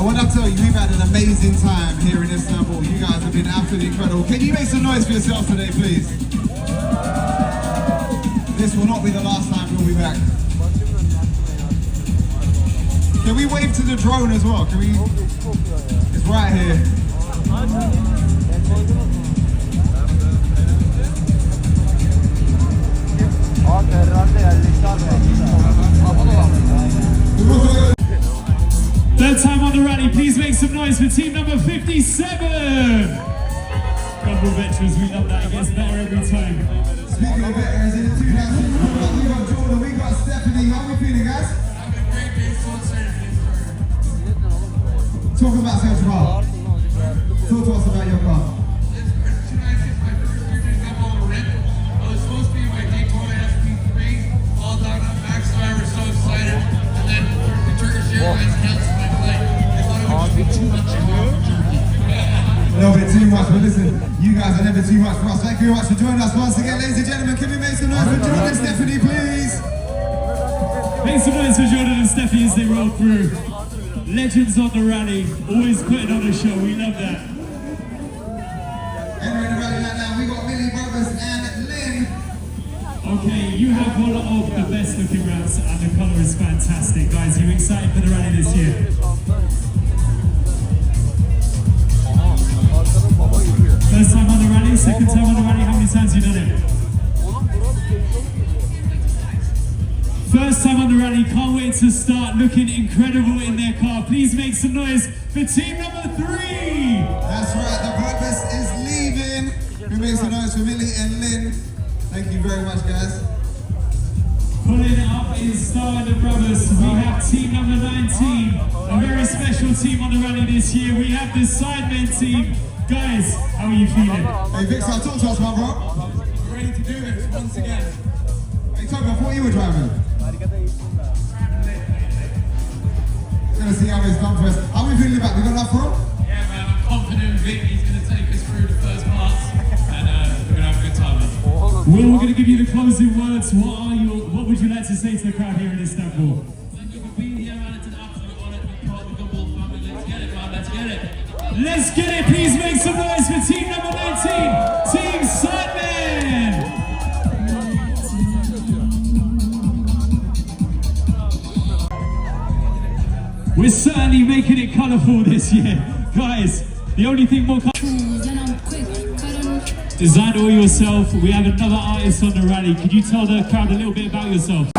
And when I tell you, we've had an amazing time here in Istanbul. You guys have been absolutely incredible. Can you make some noise for yourselves today, please? This will not be the last time we'll be back. Can we wave to the drone as well? Can we? It's right here. Third time on the rally, please make some noise for team number 57. Couple of veterans, we love that, it gets better every time. Speaking of veterans, in the 2000s, we got Jordan, we got Stephanie. How are we feeling, guys? Having a great day, so excited for this. Talk about your car. Talk to us about your car. Tonight's my first year doing double on a rip. I was supposed to be in my Daytona SP3, all down on backstyle, we're so excited. And then the Turkish Airlines canceled my flight. They thought it would be too much to go from Turkey. A little bit too much, but listen, you guys are never too much for us. Thank you very much for joining us once again, ladies and gentlemen. Can we make some noise for Jordan and Stephanie, please? Make some noise for Jordan and Stephanie as they roll through. Legends on the rally, always putting on a show, we love that. Entering the rally right now, we got Millie Brothers and Lynn. Okay, you have one of the best looking ramps and the colour is fantastic. Guys, are you excited for the rally this year? First time on the rally, second time on the rally, how many times have you done it? First time on the rally, can't wait to start, looking incredible in their car. Please make some noise for team number 3. That's right, the Brothers is leaving. We make some noise for Millie and Lynn. Thank you very much, guys. Pulling up in style the Brothers, we have team number 19, a very special team on the rally this year. We have the Sidemen team. Guys, how are you feeling? Hey Victor, talk to us, my bro. We're ready to do this once again. Hey Toby, I thought you were driving. Gonna see how it's done for us. How are we feeling about? We got enough room? Yeah, man, I'm confident Vic is going to take us through the first parts, and we're going to have a good time. Will, we're going to give you the closing words. What would you like to say to the crowd here in Istanbul? Thank you for being here, man. It's an absolute honor to be part of the Gumball family. Let's get it, man. Let's get it. Let's get it. Please make some noise for team number 19, Team Sidemen. We're certainly making it colourful this year. Guys, the only thing more design all yourself. We have another artist on the rally. Could you tell the crowd a little bit about yourself?